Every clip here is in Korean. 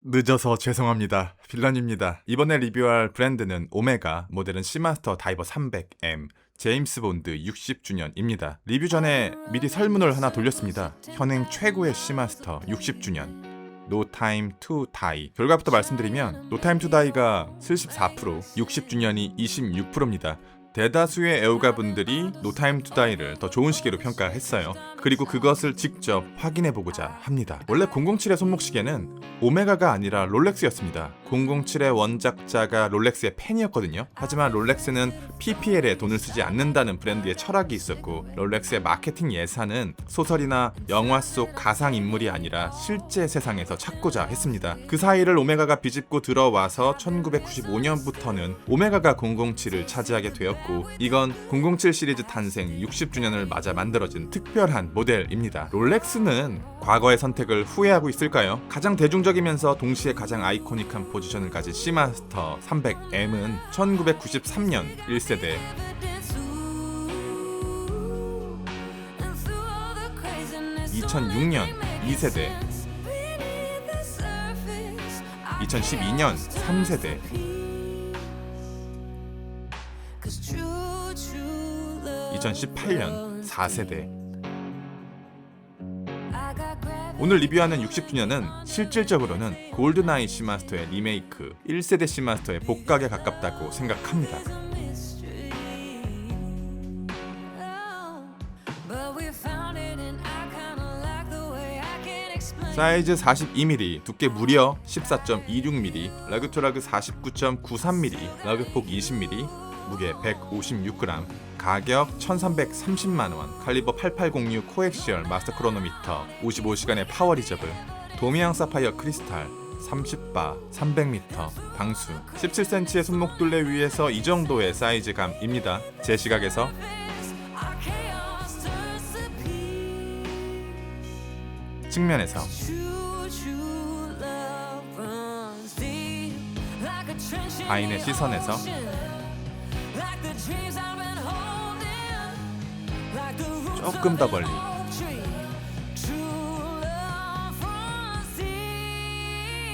늦어서 죄송합니다. 빌런입니다. 이번에 리뷰할 브랜드는 오메가 모델은 시마스터 다이버 300M 제임스 본드 60주년입니다. 리뷰 전에 미리 설문을 하나 돌렸습니다. 현행 최고의 시마스터 60주년 No Time to Die. 결과부터 말씀드리면 No Time to Die가 74%, 60주년이 26%입니다. 대다수의 애호가분들이 No Time to Die를 더 좋은 시계로 평가했어요. 그리고 그것을 직접 확인해보고자 합니다. 원래 007의 손목시계는 오메가가 아니라 롤렉스였습니다. 007의 원작자가 롤렉스의 팬이었거든요. 하지만 롤렉스는 PPL에 돈을 쓰지 않는다는 브랜드의 철학이 있었고, 롤렉스의 마케팅 예산은 소설이나 영화 속 가상인물이 아니라 실제 세상에서 찾고자 했습니다. 그 사이를 오메가가 비집고 들어와서 1995년부터는 오메가가 007을 차지하게 되었고, 이건 007 시리즈 탄생 60주년을 맞아 만들어진 특별한 모델입니다. 롤렉스는 과거의 선택을 후회하고 있을까요? 가장 대중적이면서 동시에 가장 아이코닉한 포지션을 가진 시마스터 300M은 1993년 1세대, 2006년 2세대, 2012년 3세대, 2018년 4세대. 오늘 리뷰하는 60주년은 실질적으로는 골드나이 시마스터의 리메이크, 1세대 시마스터의 복각에 가깝다고 생각합니다. 사이즈 42mm, 두께 무려 14.26mm, 라그 투 라그 49.93mm, 라그폭 20mm, 무게 156g, 가격 1330만원, 칼리버 8806 코엑시얼 마스터 크로노미터, 55시간의 파워 리저브, 도미앙 사파이어 크리스탈, 30바, 300m, 방수, 17cm의 손목둘레 위에서 이 정도의 사이즈감입니다. 제 시각에서 측면에서 아인의 시선에서 조금 더 멀리,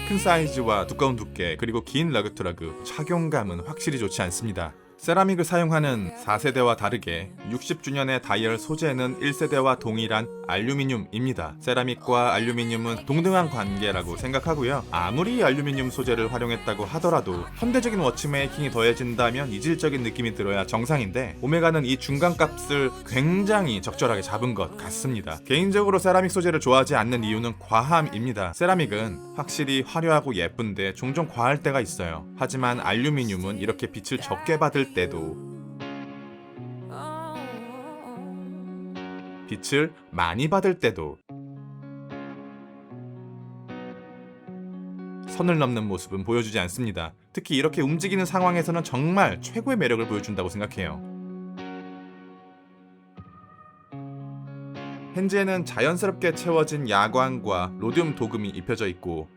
큰 사이즈와 두꺼운 두께 그리고 긴 라그 투 라그, 착용감은 확실히 좋지 않습니다. 세라믹을 사용하는 4세대와 다르게 60주년의 다이얼 소재는 1세대와 동일한 알루미늄입니다. 세라믹과 알루미늄은 동등한 관계라고 생각하고요. 아무리 알루미늄 소재를 활용했다고 하더라도 현대적인 워치메이킹이 더해진다면 이질적인 느낌이 들어야 정상인데, 오메가는 이 중간값을 굉장히 적절하게 잡은 것 같습니다. 개인적으로 세라믹 소재를 좋아하지 않는 이유는 과함입니다. 세라믹은 확실히 화려하고 예쁜데 종종 과할 때가 있어요. 하지만 알루미늄은 이렇게 빛을 적게 받을 때도 빛을 많이 받을 때도 선을 넘는 모습은 보여주지 않습니다. 특히 이렇게 움직이는 상황에서는 정말 최고의 매력을 보여준다고 생각해요. 핸즈에는 자연스럽게 채워진 야광과 로듐 도금이 입혀져 있고,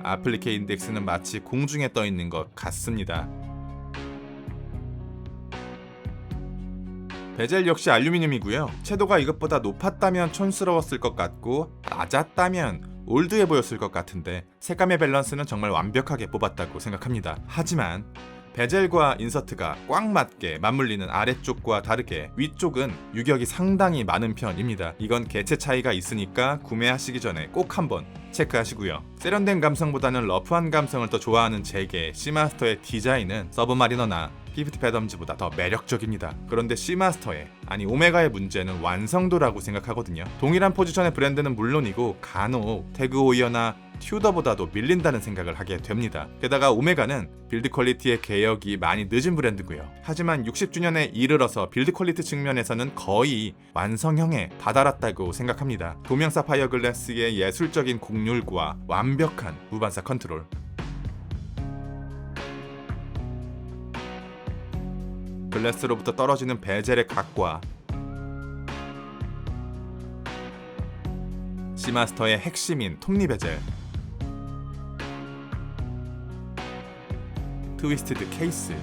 아플리케 인덱스는 마치 공중에 떠 있는 것 같습니다. 베젤 역시 알루미늄이고요. 채도가 이것보다 높았다면 촌스러웠을 것 같고, 낮았다면 올드해 보였을 것 같은데, 색감의 밸런스는 정말 완벽하게 뽑았다고 생각합니다. 하지만 베젤과 인서트가 꽉 맞게 맞물리는 아래쪽과 다르게 위쪽은 유격이 상당히 많은 편입니다. 이건 개체 차이가 있으니까 구매하시기 전에 꼭 한번 체크하시고요. 세련된 감성보다는 러프한 감성을 더 좋아하는 제게 시마스터의 디자인은 서브마리너나 피프티 패덤즈보다 더 매력적입니다. 그런데 시마스터의, 아니 오메가의 문제는 완성도라고 생각하거든요. 동일한 포지션의 브랜드는 물론이고 간혹 태그 호이어나 튜더보다도 밀린다는 생각을 하게 됩니다. 게다가 오메가는 빌드 퀄리티의 개혁이 많이 늦은 브랜드고요. 하지만 60주년에 이르러서 빌드 퀄리티 측면에서는 거의 완성형에 다다랐다고 생각합니다. 도명 사파이어 글래스의 예술적인 곡률과 완벽한 무반사 컨트롤, 글래스로부터 떨어지는 베젤의 각과 시마스터의 핵심인 톱니 베젤, 트위스티드 케이스,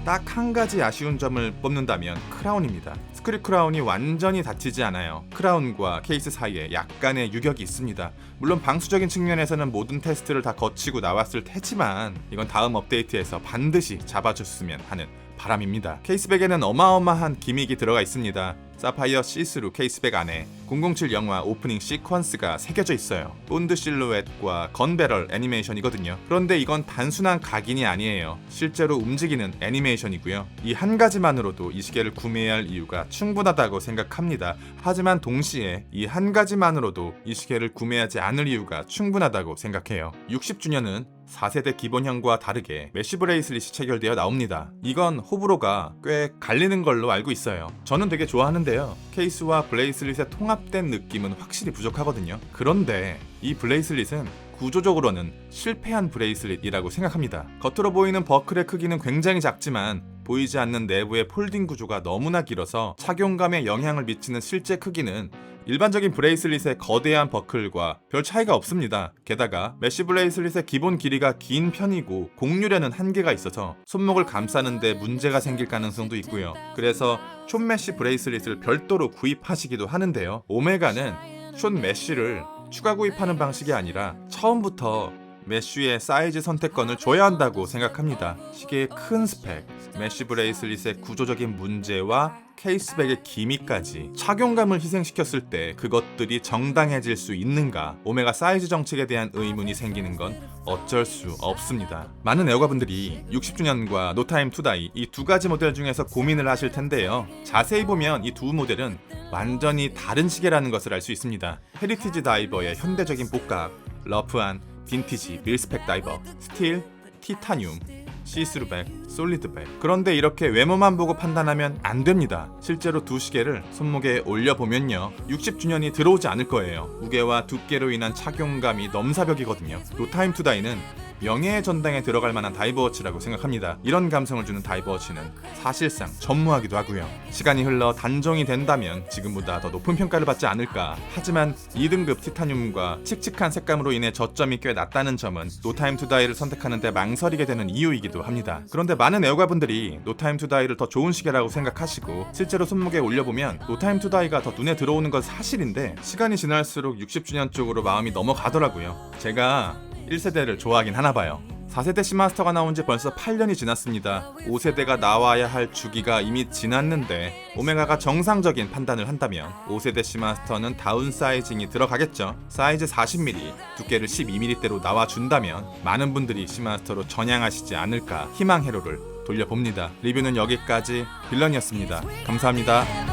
딱 한 가지 아쉬운 점을 뽑는다면 크라운입니다. 스크류 크라운이 완전히 닫히지 않아요. 크라운과 케이스 사이에 약간의 유격이 있습니다. 물론 방수적인 측면에서는 모든 테스트를 다 거치고 나왔을 테지만 이건 다음 업데이트에서 반드시 잡아줬으면 하는 바람입니다. 케이스백에는 어마어마한 기믹이 들어가 있습니다. 사파이어 시스루 케이스백 안에 007 영화 오프닝 시퀀스가 새겨져 있어요. 본드 실루엣과 건배럴 애니메이션이거든요. 그런데 이건 단순한 각인이 아니에요. 실제로 움직이는 애니메이션이고요. 이 한 가지만으로도 이 시계를 구매해야 할 이유가 충분하다고 생각합니다. 하지만 동시에 이 한 가지만으로도 이 시계를 구매하지 않을 이유가 충분하다고 생각해요. 60주년은 4세대 기본형과 다르게 메쉬 브레이슬릿이 체결되어 나옵니다. 이건 호불호가 꽤 갈리는 걸로 알고 있어요. 저는 되게 좋아하는데요. 케이스와 브레이슬릿의 통합된 느낌은 확실히 부족하거든요. 그런데 이 브레이슬릿은 구조적으로는 실패한 브레이슬릿이라고 생각합니다. 겉으로 보이는 버클의 크기는 굉장히 작지만 보이지 않는 내부의 폴딩 구조가 너무나 길어서 착용감에 영향을 미치는 실제 크기는 일반적인 브레이슬릿의 거대한 버클과 별 차이가 없습니다. 게다가 메쉬 브레이슬릿의 기본 길이가 긴 편이고 곡률에는 한계가 있어서 손목을 감싸는데 문제가 생길 가능성도 있고요. 그래서 숏 메쉬 브레이슬릿을 별도로 구입하시기도 하는데요. 오메가는 숏 메쉬를 추가 구입하는 방식이 아니라 처음부터 메쉬의 사이즈 선택권을 줘야 한다고 생각합니다. 시계의 큰 스펙, 메쉬 브레이슬릿의 구조적인 문제와 케이스백의 기미까지 착용감을 희생시켰을 때 그것들이 정당해질 수 있는가? 오메가 사이즈 정책에 대한 의문이 생기는 건 어쩔 수 없습니다. 많은 애호가분들이 60주년과 노타임 투다이 이 두 가지 모델 중에서 고민을 하실 텐데요. 자세히 보면 이 두 모델은 완전히 다른 시계라는 것을 알 수 있습니다. 헤리티지 다이버의 현대적인 복각, 러프한 빈티지 밀스펙 다이버, 스틸, 티타늄, 시스루백, 솔리드백. 그런데 이렇게 외모만 보고 판단하면 안 됩니다. 실제로 두 시계를 손목에 올려보면요, 60주년이 들어오지 않을 거예요. 무게와 두께로 인한 착용감이 넘사벽이거든요. 노타임 투다이는 명예의 전당에 들어갈 만한 다이버워치라고 생각합니다. 이런 감성을 주는 다이버워치는 사실상 전무하기도 하고요. 시간이 흘러 단종이 된다면 지금보다 더 높은 평가를 받지 않을까. 하지만 2등급 티타늄과 칙칙한 색감으로 인해 저점이 꽤 낮다는 점은 노타임 투다이를 선택하는데 망설이게 되는 이유이기도 합니다. 그런데 많은 애호가분들이 노타임 투다이를 더 좋은 시계라고 생각하시고 실제로 손목에 올려보면 노타임 투다이가 더 눈에 들어오는 건 사실인데 시간이 지날수록 60주년 쪽으로 마음이 넘어가더라고요. 제가 1세대를 좋아하긴 하나봐요. 4세대 시마스터가 나온 지 벌써 8년이 지났습니다. 5세대가 나와야 할 주기가 이미 지났는데 오메가가 정상적인 판단을 한다면 5세대 시마스터는 다운사이징이 들어가겠죠. 사이즈 40mm, 두께를 12mm대로 나와준다면 많은 분들이 시마스터로 전향하시지 않을까 희망 회로를 돌려봅니다. 리뷰는 여기까지. 빌런이었습니다. 감사합니다.